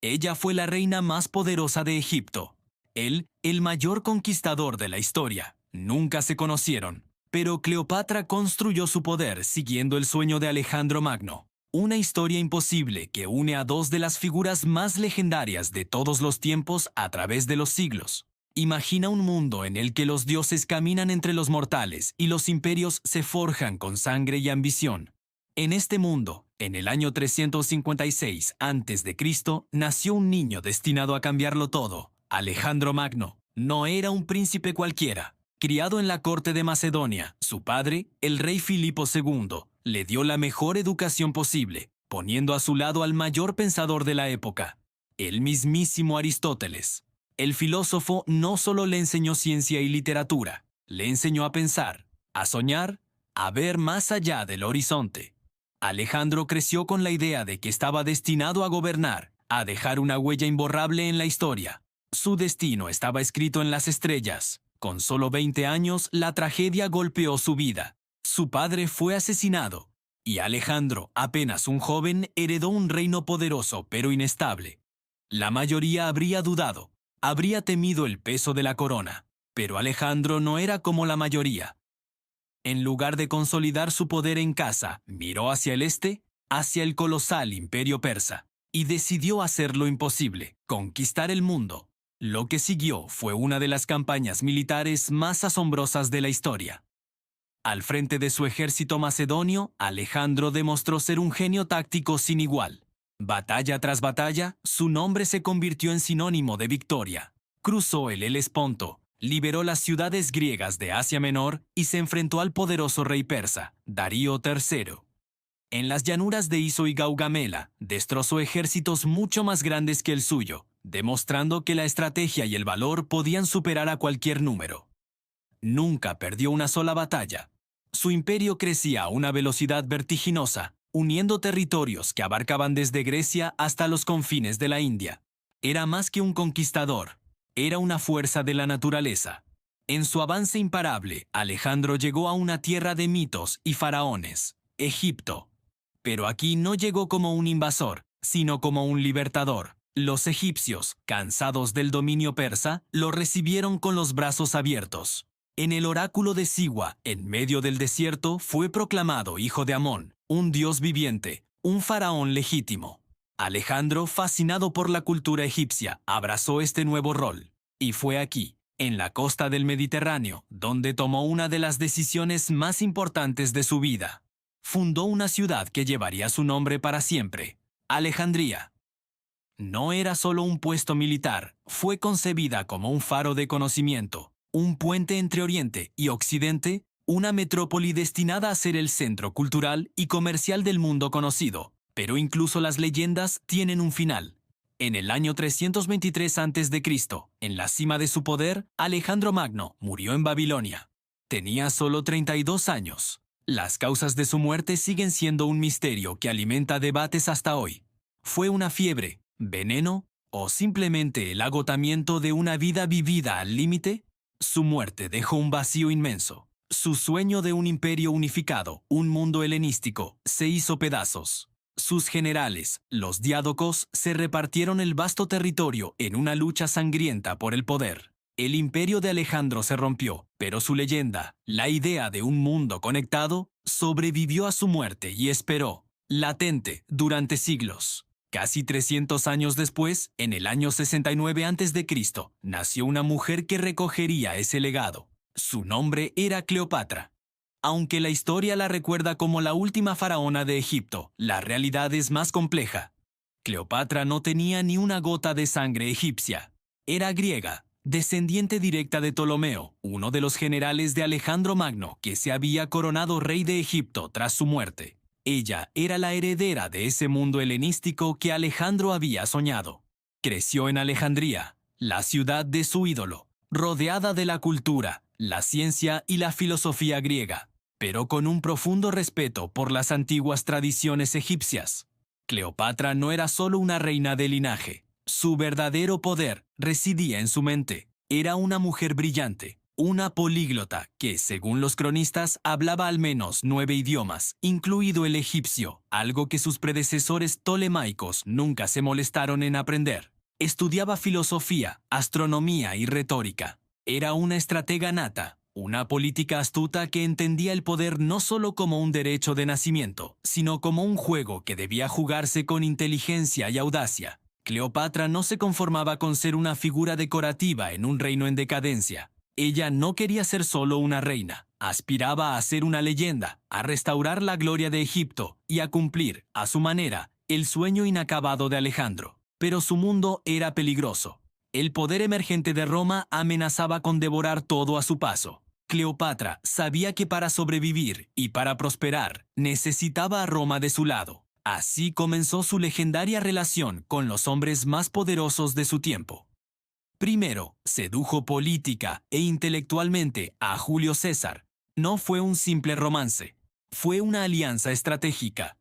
Ella fue la reina más poderosa de Egipto. Él, el mayor conquistador de la historia. Nunca se conocieron, pero Cleopatra construyó su poder siguiendo el sueño de Alejandro Magno. Una historia imposible que une a dos de las figuras más legendarias de todos los tiempos a través de los siglos. Imagina un mundo en el que los dioses caminan entre los mortales y los imperios se forjan con sangre y ambición. En este mundo, en el año 356 a.C., nació un niño destinado a cambiarlo todo. Alejandro Magno no era un príncipe cualquiera. Criado en la corte de Macedonia, su padre, el rey Filipo II, le dio la mejor educación posible, poniendo a su lado al mayor pensador de la época, el mismísimo Aristóteles. El filósofo no solo le enseñó ciencia y literatura, le enseñó a pensar, a soñar, a ver más allá del horizonte. Alejandro creció con la idea de que estaba destinado a gobernar, a dejar una huella imborrable en la historia. Su destino estaba escrito en las estrellas. Con solo 20 años, la tragedia golpeó su vida. Su padre fue asesinado, y Alejandro, apenas un joven, heredó un reino poderoso pero inestable. La mayoría habría dudado, habría temido el peso de la corona, pero Alejandro no era como la mayoría. En lugar de consolidar su poder en casa, miró hacia el este, hacia el colosal imperio persa, y decidió hacer lo imposible, conquistar el mundo. Lo que siguió fue una de las campañas militares más asombrosas de la historia. Al frente de su ejército macedonio, Alejandro demostró ser un genio táctico sin igual. Batalla tras batalla, su nombre se convirtió en sinónimo de victoria. Cruzó el Helesponto, liberó las ciudades griegas de Asia Menor y se enfrentó al poderoso rey persa, Darío III. En las llanuras de Iso y Gaugamela, destrozó ejércitos mucho más grandes que el suyo, demostrando que la estrategia y el valor podían superar a cualquier número. Nunca perdió una sola batalla. Su imperio crecía a una velocidad vertiginosa, uniendo territorios que abarcaban desde Grecia hasta los confines de la India. Era más que un conquistador, era una fuerza de la naturaleza. En su avance imparable, Alejandro llegó a una tierra de mitos y faraones, Egipto. Pero aquí no llegó como un invasor, sino como un libertador. Los egipcios, cansados del dominio persa, lo recibieron con los brazos abiertos. En el oráculo de Siwa, en medio del desierto, fue proclamado hijo de Amón, un dios viviente, un faraón legítimo. Alejandro, fascinado por la cultura egipcia, abrazó este nuevo rol. Y fue aquí, en la costa del Mediterráneo, donde tomó una de las decisiones más importantes de su vida. Fundó una ciudad que llevaría su nombre para siempre, Alejandría. No era solo un puesto militar, fue concebida como un faro de conocimiento, un puente entre Oriente y Occidente, una metrópoli destinada a ser el centro cultural y comercial del mundo conocido. Pero incluso las leyendas tienen un final. En el año 323 a.C., en la cima de su poder, Alejandro Magno murió en Babilonia. Tenía solo 32 años. Las causas de su muerte siguen siendo un misterio que alimenta debates hasta hoy. ¿Fue una fiebre, veneno o simplemente el agotamiento de una vida vivida al límite? Su muerte dejó un vacío inmenso. Su sueño de un imperio unificado, un mundo helenístico, se hizo pedazos. Sus generales, los diádocos, se repartieron el vasto territorio en una lucha sangrienta por el poder. El imperio de Alejandro se rompió, pero su leyenda, la idea de un mundo conectado, sobrevivió a su muerte y esperó, latente, durante siglos. Casi 300 años después, en el año 69 a.C., nació una mujer que recogería ese legado. Su nombre era Cleopatra. Aunque la historia la recuerda como la última faraona de Egipto, la realidad es más compleja. Cleopatra no tenía ni una gota de sangre egipcia. Era griega, descendiente directa de Ptolomeo, uno de los generales de Alejandro Magno que se había coronado rey de Egipto tras su muerte. Ella era la heredera de ese mundo helenístico que Alejandro había soñado. Creció en Alejandría, la ciudad de su ídolo, rodeada de la cultura, la ciencia y la filosofía griega, pero con un profundo respeto por las antiguas tradiciones egipcias. Cleopatra no era solo una reina de linaje. Su verdadero poder residía en su mente. Era una mujer brillante, Una políglota que, según los cronistas, hablaba al menos 9 idiomas, incluido el egipcio, algo que sus predecesores tolemaicos nunca se molestaron en aprender. Estudiaba filosofía, astronomía y retórica. Era una estratega nata, una política astuta que entendía el poder no solo como un derecho de nacimiento, sino como un juego que debía jugarse con inteligencia y audacia. Cleopatra no se conformaba con ser una figura decorativa en un reino en decadencia. Ella no quería ser solo una reina, aspiraba a ser una leyenda, a restaurar la gloria de Egipto y a cumplir, a su manera, el sueño inacabado de Alejandro. Pero su mundo era peligroso. El poder emergente de Roma amenazaba con devorar todo a su paso. Cleopatra sabía que para sobrevivir y para prosperar, necesitaba a Roma de su lado. Así comenzó su legendaria relación con los hombres más poderosos de su tiempo. Primero, sedujo política e intelectualmente a Julio César. No fue un simple romance, fue una alianza estratégica.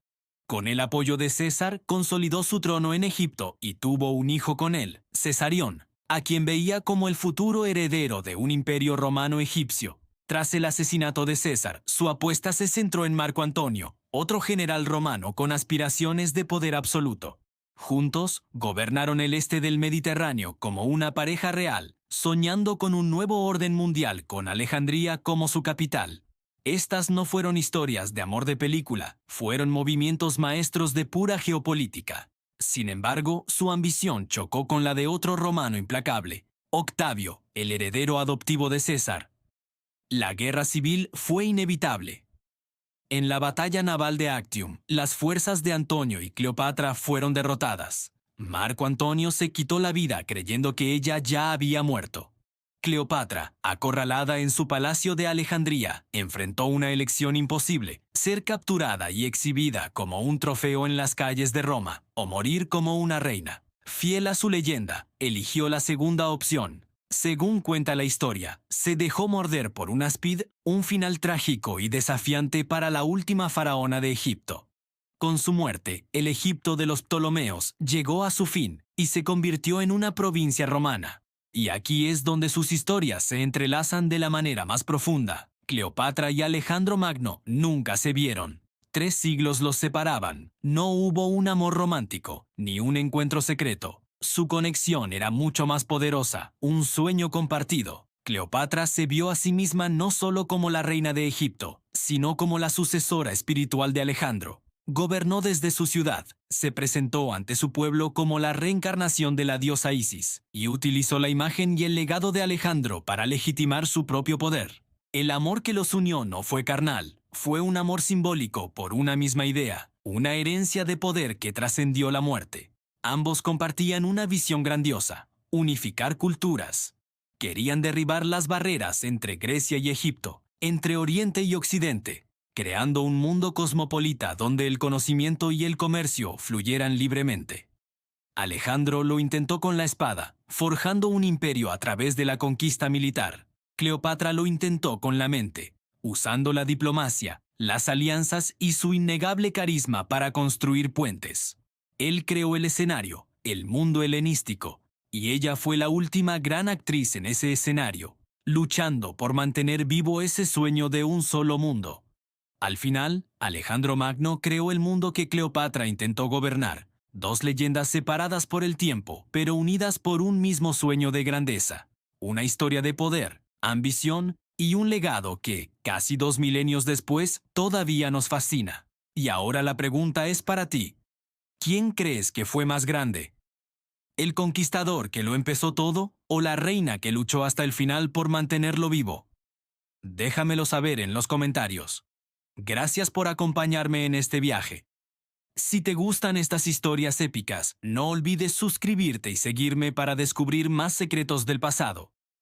Con el apoyo de César, consolidó su trono en Egipto y tuvo un hijo con él, Cesarión, a quien veía como el futuro heredero de un imperio romano-egipcio. Tras el asesinato de César, su apuesta se centró en Marco Antonio, otro general romano con aspiraciones de poder absoluto. Juntos, gobernaron el este del Mediterráneo como una pareja real, soñando con un nuevo orden mundial con Alejandría como su capital. Estas no fueron historias de amor de película, fueron movimientos maestros de pura geopolítica. Sin embargo, su ambición chocó con la de otro romano implacable, Octavio, el heredero adoptivo de César. La guerra civil fue inevitable. En la batalla naval de Actium, las fuerzas de Antonio y Cleopatra fueron derrotadas. Marco Antonio se quitó la vida creyendo que ella ya había muerto. Cleopatra, acorralada en su palacio de Alejandría, enfrentó una elección imposible: ser capturada y exhibida como un trofeo en las calles de Roma, o morir como una reina. Fiel a su leyenda, eligió la segunda opción. Según cuenta la historia, se dejó morder por un áspid, un final trágico y desafiante para la última faraona de Egipto. Con su muerte, el Egipto de los Ptolomeos llegó a su fin y se convirtió en una provincia romana. Y aquí es donde sus historias se entrelazan de la manera más profunda. Cleopatra y Alejandro Magno nunca se vieron. 3 siglos los separaban. No hubo un amor romántico, ni un encuentro secreto. Su conexión era mucho más poderosa, un sueño compartido. Cleopatra se vio a sí misma no solo como la reina de Egipto, sino como la sucesora espiritual de Alejandro. Gobernó desde su ciudad, se presentó ante su pueblo como la reencarnación de la diosa Isis, y utilizó la imagen y el legado de Alejandro para legitimar su propio poder. El amor que los unió no fue carnal, fue un amor simbólico por una misma idea, una herencia de poder que trascendió la muerte. Ambos compartían una visión grandiosa: unificar culturas. Querían derribar las barreras entre Grecia y Egipto, entre Oriente y Occidente, creando un mundo cosmopolita donde el conocimiento y el comercio fluyeran libremente. Alejandro lo intentó con la espada, forjando un imperio a través de la conquista militar. Cleopatra lo intentó con la mente, usando la diplomacia, las alianzas y su innegable carisma para construir puentes. Él creó el escenario, el mundo helenístico, y ella fue la última gran actriz en ese escenario, luchando por mantener vivo ese sueño de un solo mundo. Al final, Alejandro Magno creó el mundo que Cleopatra intentó gobernar, 2 leyendas separadas por el tiempo, pero unidas por un mismo sueño de grandeza, una historia de poder, ambición y un legado que, casi 2 milenios después, todavía nos fascina. Y ahora la pregunta es para ti: ¿quién crees que fue más grande? ¿El conquistador que lo empezó todo o la reina que luchó hasta el final por mantenerlo vivo? Déjamelo saber en los comentarios. Gracias por acompañarme en este viaje. Si te gustan estas historias épicas, no olvides suscribirte y seguirme para descubrir más secretos del pasado.